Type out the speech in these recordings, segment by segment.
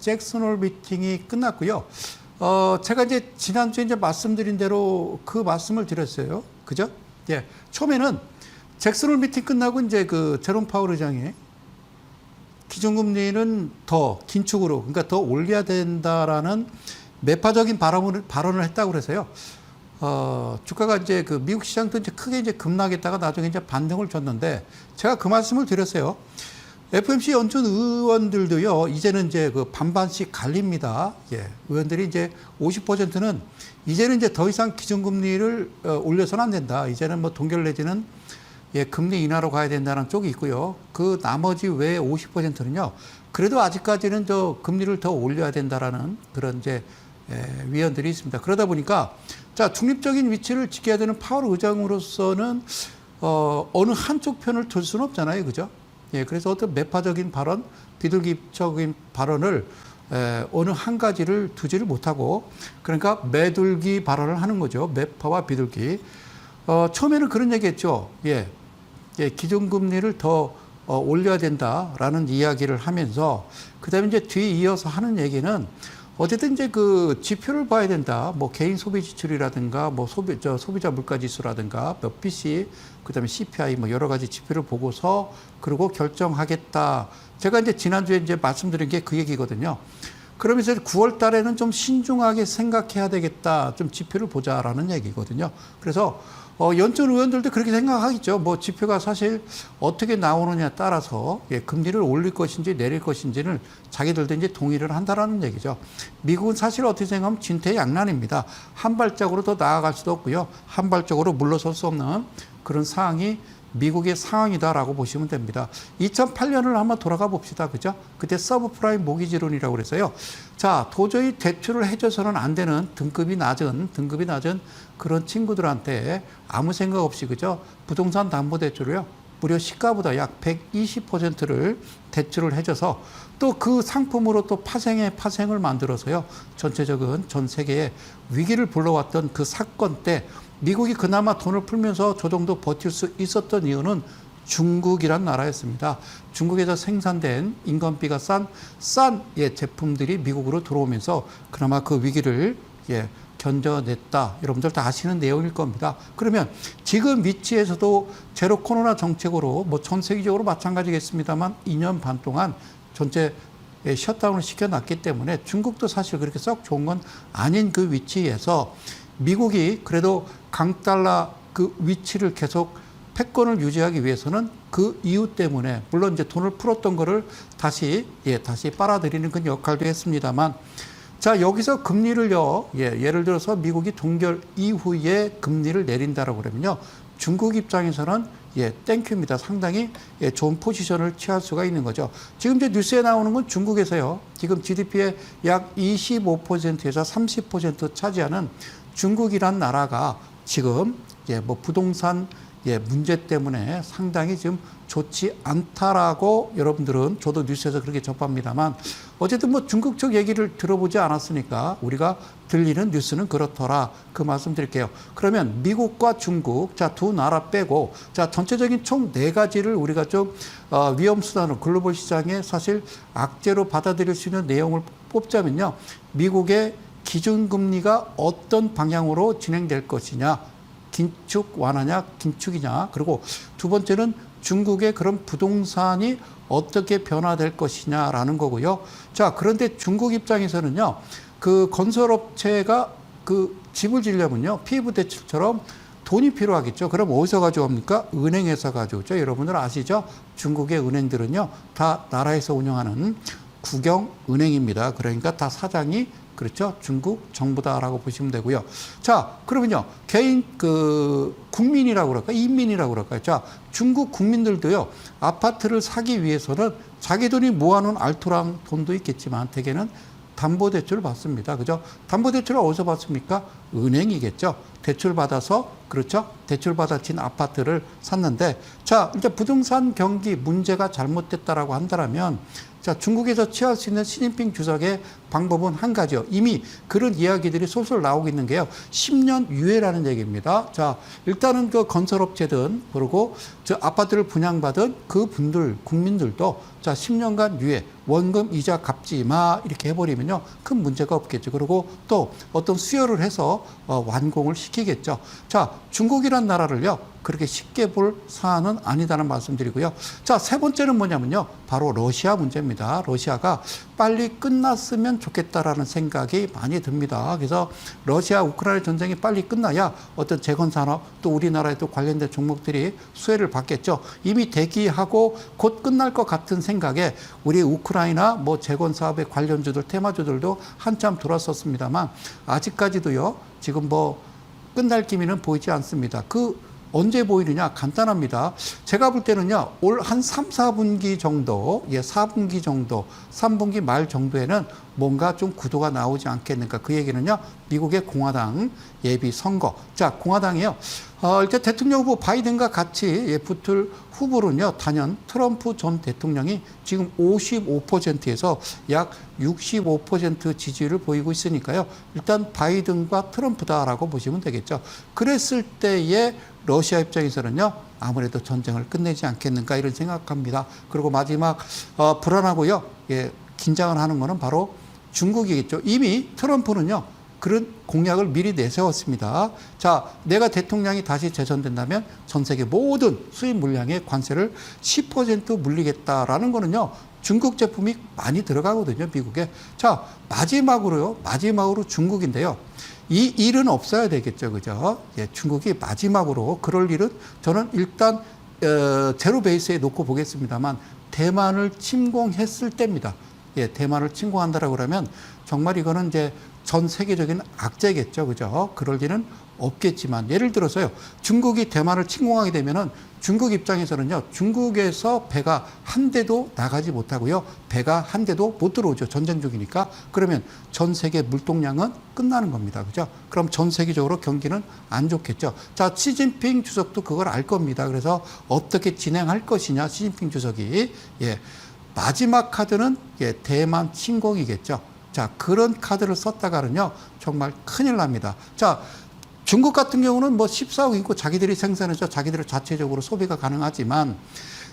잭슨 홀 미팅이 끝났고요. 제가 이제 지난주에 이제 말씀드린 대로 그 말씀을 드렸어요. 그죠? 예. 처음에는 잭슨 홀 미팅 끝나고 이제 그 제롬 파월 의장이 기준금리는 더 긴축으로, 그러니까 더 올려야 된다라는 매파적인 발언을 했다고 그래서요. 주가가 이제 그 미국 시장도 이제 크게 이제 급락했다가 나중에 이제 반등을 줬는데 제가 그 말씀을 드렸어요. FOMC 연준 의원들도요, 이제는 이제 그 반반씩 갈립니다. 예. 의원들이 이제 50%는 이제는 이제 더 이상 기준금리를 올려서는 안 된다. 이제는 뭐 동결 내지는 예, 금리 인하로 가야 된다는 쪽이 있고요. 그 나머지 외 50%는요, 그래도 아직까지는 저 금리를 더 올려야 된다라는 그런 이제 위원들이 있습니다. 그러다 보니까 자, 중립적인 위치를 지켜야 되는 파월 의장으로서는 어느 한쪽 편을 들 수는 없잖아요. 그죠? 예, 그래서 어떤 매파적인 발언, 비둘기적인 발언을 어느 한 가지를 두지를 못하고 그러니까 매둘기 발언을 하는 거죠. 매파와 비둘기. 처음에는 그런 얘기 했죠. 예, 기준금리를 더 올려야 된다라는 이야기를 하면서 그다음에 이제 뒤이어서 하는 얘기는 어쨌든 이제 그 지표를 봐야 된다. 뭐 개인 소비 지출이라든가 뭐 소비자 물가 지수라든가 몇 PC, 그다음에 CPI 뭐 여러 가지 지표를 보고서 그리고 결정하겠다. 제가 이제 지난주에 이제 말씀드린 게 그 얘기거든요. 그러면서 9월 달에는 좀 신중하게 생각해야 되겠다. 좀 지표를 보자라는 얘기거든요. 그래서 연준 의원들도 그렇게 생각하겠죠. 뭐 지표가 사실 어떻게 나오느냐에 따라서 예, 금리를 올릴 것인지 내릴 것인지는 자기들도 이제 동의를 한다라는 얘기죠. 미국은 사실 어떻게 생각하면 진퇴양난입니다. 한 발짝으로 더 나아갈 수도 없고요. 한 발짝으로 물러설 수 없는 그런 상황이 미국의 상황이다라고 보시면 됩니다. 2008년을 한번 돌아가 봅시다. 그죠? 그때 서브프라임 모기지론이라고 그래서요. 자, 도저히 대출을 해줘서는 안 되는 등급이 낮은 그런 친구들한테 아무 생각 없이, 그죠? 부동산 담보대출을요. 무려 시가보다 약 120%를 대출을 해줘서 또 그 상품으로 또 파생을 만들어서요. 전체적인 전 세계에 위기를 불러왔던 그 사건 때 미국이 그나마 돈을 풀면서 저 정도 버틸 수 있었던 이유는 중국이란 나라였습니다. 중국에서 생산된 인건비가 싼 제품들이 미국으로 들어오면서 그나마 그 위기를 견뎌냈다. 여러분들 다 아시는 내용일 겁니다. 그러면 지금 위치에서도 제로 코로나 정책으로 뭐 전 세계적으로 마찬가지겠습니다만 2년 반 동안 전체 셧다운을 시켜놨기 때문에 중국도 사실 그렇게 썩 좋은 건 아닌 그 위치에서 미국이 그래도 강달러 그 위치를 계속 패권을 유지하기 위해서는 그 이유 때문에 물론 이제 돈을 풀었던 거를 다시 빨아들이는 그 역할도 했습니다만 자, 여기서 금리를요, 예를 들어서 미국이 동결 이후에 금리를 내린다라고 그러면요, 중국 입장에서는 땡큐입니다. 상당히 좋은 포지션을 취할 수가 있는 거죠. 지금 이제 뉴스에 나오는 건 중국에서요, 지금 GDP의 약 25%에서 30% 차지하는 중국이란 나라가 지금 뭐 부동산 문제 때문에 상당히 지금 좋지 않다라고 여러분들은 저도 뉴스에서 그렇게 접합니다만 어쨌든 뭐 중국 쪽 얘기를 들어보지 않았으니까 우리가 들리는 뉴스는 그렇더라. 그 말씀 드릴게요. 그러면 미국과 중국, 자, 두 나라 빼고 자, 전체적인 총 4가지를 우리가 좀 위험수단으로 글로벌 시장에 사실 악재로 받아들일 수 있는 내용을 뽑자면요. 미국의 기준금리가 어떤 방향으로 진행될 것이냐, 긴축 완화냐, 긴축이냐, 그리고 두 번째는 중국의 그런 부동산이 어떻게 변화될 것이냐라는 거고요. 자, 그런데 중국 입장에서는요, 그 건설업체가 그 집을 지려면요, 피부 대출처럼 돈이 필요하겠죠. 그럼 어디서 가져옵니까? 은행에서 가져오죠. 여러분들 아시죠? 중국의 은행들은요, 다 나라에서 운영하는 국영은행입니다. 그러니까 다 사장이 그렇죠. 중국 정부다라고 보시면 되고요. 자, 그러면요. 개인 국민이라고 그럴까? 인민이라고 그럴까요? 자, 중국 국민들도요. 아파트를 사기 위해서는 자기 돈이 모아놓은 알토랑 돈도 있겠지만 대개는 담보대출을 받습니다. 그죠? 담보대출을 어디서 받습니까? 은행이겠죠. 대출 받아서 그렇죠? 대출 받아진 아파트를 샀는데 자, 이제 부동산 경기 문제가 잘못됐다라고 한다면 자, 중국에서 취할 수 있는 시진핑 주석의 방법은 한 가지요. 이미 그런 이야기들이 솔솔 나오고 있는 게요. 10년 유예라는 얘기입니다. 자, 일단은 그 건설업체든 그리고 저 아파트를 분양받은 그 분들, 국민들도 자, 10년간 유예, 원금 이자 갚지 마 이렇게 해버리면요. 큰 문제가 없겠죠. 그리고 또 어떤 수요를 해서 완공을 시키겠죠. 자, 중국이란 나라를요. 그렇게 쉽게 볼 사안은 아니다는 말씀드리고요. 자, 세 번째는 뭐냐면요. 바로 러시아 문제입니다. 러시아가 빨리 끝났으면 좋겠다라는 생각이 많이 듭니다. 그래서 러시아 우크라이나 전쟁이 빨리 끝나야 어떤 재건산업 또 우리나라에도 관련된 종목들이 수혜를 받겠죠. 이미 대기하고 곧 끝날 것 같은 생각에 우리 우크라이나 뭐 재건사업의 관련주들 테마주들도 한참 돌았었습니다만 아직까지도요. 지금 뭐 끝날 기미는 보이지 않습니다. 언제 보이느냐? 간단합니다. 제가 볼 때는요, 올 한 3, 4분기 정도, 4분기 정도, 3분기 말 정도에는 뭔가 좀 구도가 나오지 않겠는가. 그 얘기는요, 미국의 공화당 예비 선거. 자, 공화당이요. 일단 대통령 후보 바이든과 같이 붙을 후보는요, 단연 트럼프 전 대통령이 지금 55%에서 약 65% 지지율을 보이고 있으니까요. 일단 바이든과 트럼프다라고 보시면 되겠죠. 그랬을 때에 러시아 입장에서는요, 아무래도 전쟁을 끝내지 않겠는가 이런 생각합니다. 그리고 마지막 불안하고요, 긴장을 하는 거는 바로 중국이겠죠. 이미 트럼프는요, 그런 공약을 미리 내세웠습니다. 자, 내가 대통령이 다시 재선된다면 전 세계 모든 수입 물량의 관세를 10% 물리겠다라는 거는요, 중국 제품이 많이 들어가거든요, 미국에. 자, 마지막으로 중국인데요. 이 일은 없어야 되겠죠, 그죠? 중국이 마지막으로 그럴 일은 저는 일단 제로 베이스에 놓고 보겠습니다만 대만을 침공했을 때입니다. 대만을 침공한다라고 그러면 정말 이거는 이제 전 세계적인 악재겠죠, 그죠? 그럴 일은 없겠지만 예를 들어서요, 중국이 대만을 침공하게 되면은 중국 입장에서는요, 중국에서 배가 한 대도 나가지 못하고요, 배가 한 대도 못 들어오죠, 전쟁 중이니까. 그러면 전 세계 물동량은 끝나는 겁니다, 그죠? 그럼 전 세계적으로 경기는 안 좋겠죠. 자, 시진핑 주석도 그걸 알 겁니다. 그래서 어떻게 진행할 것이냐, 시진핑 주석이. 마지막 카드는 대만 침공이겠죠. 자, 그런 카드를 썼다가는요, 정말 큰일 납니다. 자, 중국 같은 경우는 뭐 14억 인구 자기들이 생산해서 자기들 자체적으로 소비가 가능하지만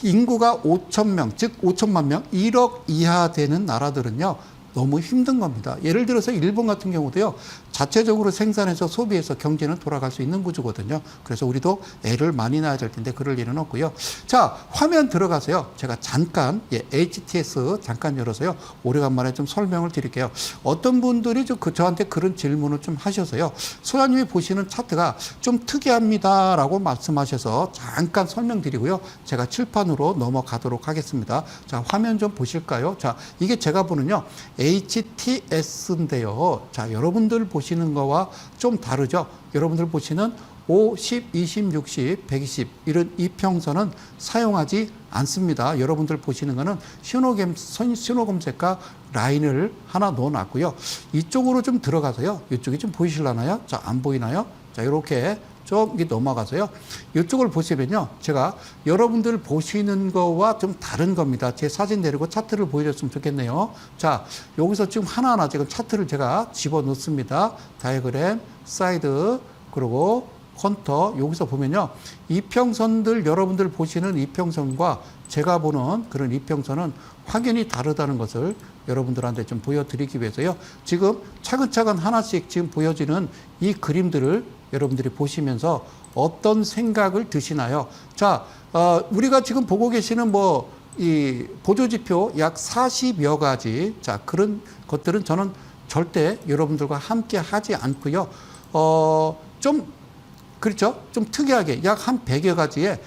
인구가 5,000명, 즉 5천만 명, 1억 이하 되는 나라들은요, 너무 힘든 겁니다. 예를 들어서 일본 같은 경우도요, 자체적으로 생산해서 소비해서 경제는 돌아갈 수 있는 구조거든요. 그래서 우리도 애를 많이 낳아야 될 텐데 그럴 일은 없고요. 자, 화면 들어가서요. 제가 잠깐 HTS 잠깐 열어서요. 오래간만에 좀 설명을 드릴게요. 어떤 분들이 저한테 그런 질문을 좀 하셔서요. 소장님이 보시는 차트가 좀 특이합니다라고 말씀하셔서 잠깐 설명드리고요. 제가 칠판으로 넘어가도록 하겠습니다. 자, 화면 좀 보실까요? 자, 이게 제가 보는요. HTS인데요. 자, 여러분들 보시는 거와 좀 다르죠? 여러분들 보시는 5, 10, 20, 60, 120 이런 이평선은 사용하지 않습니다. 여러분들 보시는 거는 신호검색과 라인을 하나 넣어놨고요. 이쪽으로 좀 들어가서요. 이쪽이 좀 보이실라나요? 자, 안 보이나요? 자, 이렇게 좀 넘어가서요. 이쪽을 보시면요. 제가 여러분들 보시는 거와 좀 다른 겁니다. 제 사진 내리고 차트를 보여줬으면 좋겠네요. 자, 여기서 지금 하나하나 지금 차트를 제가 집어 넣습니다. 다이어그램, 사이드, 그리고 컨터. 여기서 보면요. 이평선들, 여러분들 보시는 이평선과 제가 보는 그런 이평선은 확연히 다르다는 것을 여러분들한테 좀 보여드리기 위해서요. 지금 차근차근 하나씩 지금 보여지는 이 그림들을 여러분들이 보시면서 어떤 생각을 드시나요? 자, 우리가 지금 보고 계시는 이 보조지표 약 40여 가지. 자, 그런 것들은 저는 절대 여러분들과 함께 하지 않고요. 그렇죠? 좀 특이하게 약 한 100여 가지의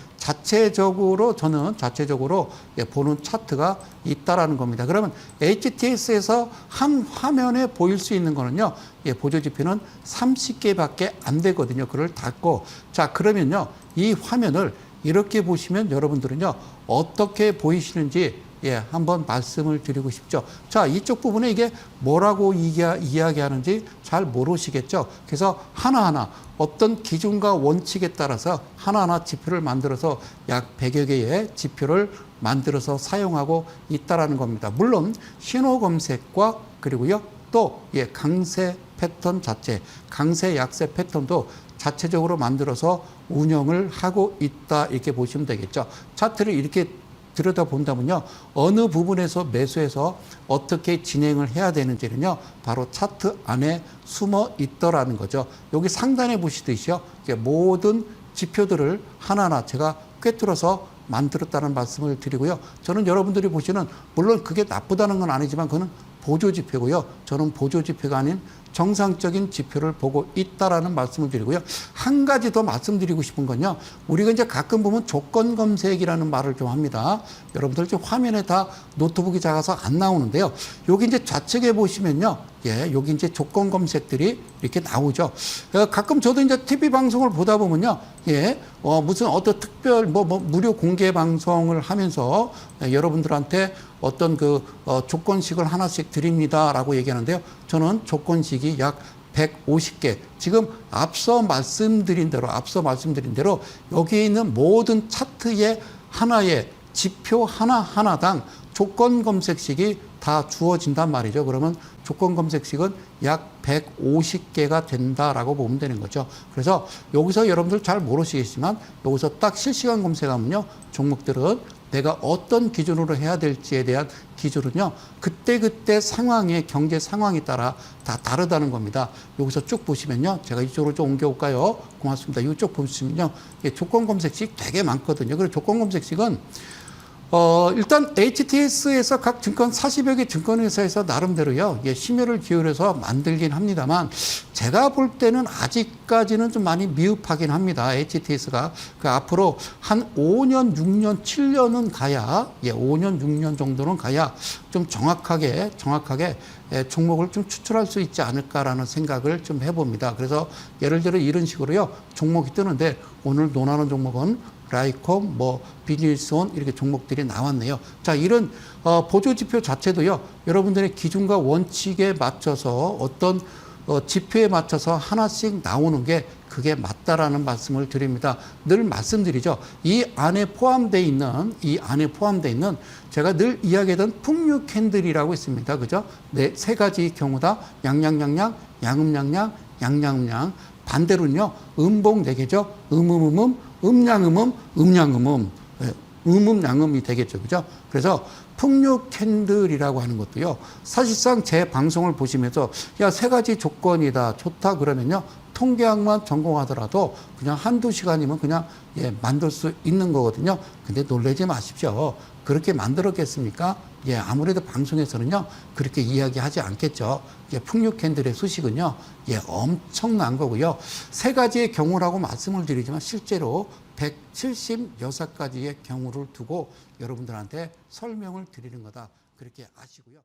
저는 자체적으로 보는 차트가 있다라는 겁니다. 그러면 HTS에서 한 화면에 보일 수 있는 거는요, 보조지표는 30개밖에 안 되거든요. 그걸 닫고. 자, 그러면요, 이 화면을 이렇게 보시면 여러분들은요, 어떻게 보이시는지 한번 말씀을 드리고 싶죠. 자, 이쪽 부분에 이게 뭐라고 이야기하는지 잘 모르시겠죠. 그래서 하나하나 어떤 기준과 원칙에 따라서 하나하나 지표를 만들어서 약 100여 개의 지표를 만들어서 사용하고 있다라는 겁니다. 물론 신호 검색과 그리고요 또 강세 패턴 자체, 강세 약세 패턴도 자체적으로 만들어서 운영을 하고 있다 이렇게 보시면 되겠죠. 차트를 이렇게 들여다본다면요 어느 부분에서 매수해서 어떻게 진행을 해야 되는지는요 바로 차트 안에 숨어 있더라는 거죠. 여기 상단에 보시듯이요 모든 지표들을 하나하나 제가 꿰뚫어서 만들었다는 말씀을 드리고요. 저는 여러분들이 보시는 물론 그게 나쁘다는 건 아니지만 그거는 보조 지표고요. 저는 보조 지표가 아닌 정상적인 지표를 보고 있다라는 말씀을 드리고요. 한 가지 더 말씀드리고 싶은 건요. 우리가 이제 가끔 보면 조건 검색이라는 말을 좀 합니다. 여러분들 지금 화면에 다 노트북이 작아서 안 나오는데요. 여기 이제 좌측에 보시면요. 여기 이제 조건 검색들이 이렇게 나오죠. 가끔 저도 이제 TV 방송을 보다 보면요. 무슨 어떤 특별 무료 공개 방송을 하면서 여러분들한테 어떤 조건식을 하나씩 드립니다라고 얘기하는데요. 저는 조건식이 약 150개. 지금 앞서 말씀드린 대로 여기에 있는 모든 차트의 하나의 지표 하나하나당 조건 검색식이 다 주어진단 말이죠. 그러면 조건 검색식은 약 150개가 된다라고 보면 되는 거죠. 그래서 여기서 여러분들 잘 모르시겠지만 여기서 딱 실시간 검색하면요. 종목들은 내가 어떤 기준으로 해야 될지에 대한 기준은요. 그때그때 상황의 경제 상황에 따라 다 다르다는 겁니다. 여기서 쭉 보시면요. 제가 이쪽으로 좀 옮겨올까요? 고맙습니다. 이쪽 보시면요. 조건 검색식 되게 많거든요. 그리고 조건 검색식은 일단 HTS에서 각 증권 40여 개 증권회사에서 나름대로요 심혈을 기울여서 만들긴 합니다만 제가 볼 때는 아직까지는 좀 많이 미흡하긴 합니다. HTS가 앞으로 한 5년, 6년, 7년은 가야 5년, 6년 정도는 가야 좀 정확하게 종목을 좀 추출할 수 있지 않을까라는 생각을 좀 해봅니다. 그래서 예를 들어 이런 식으로요 종목이 뜨는데 오늘 논하는 종목은 라이콤, 비즈니스온 이렇게 종목들이 나왔네요. 자, 이런 보조지표 자체도요. 여러분들의 기준과 원칙에 맞춰서 어떤 지표에 맞춰서 하나씩 나오는 게 그게 맞다라는 말씀을 드립니다. 늘 말씀드리죠. 이 안에 포함되어 있는 제가 늘 이야기하던 풍류 캔들이라고 있습니다. 그죠? 네, 세 가지 경우다. 양양양양, 양음양양, 양양음양. 반대로는요. 음봉 네 개죠. 음양음음, 음양음음. 음음양음이 되겠죠. 그죠? 그래서 풍류 캔들이라고 하는 것도요. 사실상 제 방송을 보시면서 세 가지 조건이다. 좋다 그러면요. 통계학만 전공하더라도 그냥 한두 시간이면 그냥 만들 수 있는 거거든요. 근데 놀라지 마십시오. 그렇게 만들었겠습니까? 아무래도 방송에서는요. 그렇게 이야기하지 않겠죠. 풍류 캔들의 수식은요. 엄청난 거고요. 세 가지의 경우라고 말씀을 드리지만 실제로 176가지의 경우를 두고 여러분들한테 설명을 드리는 거다. 그렇게 아시고요.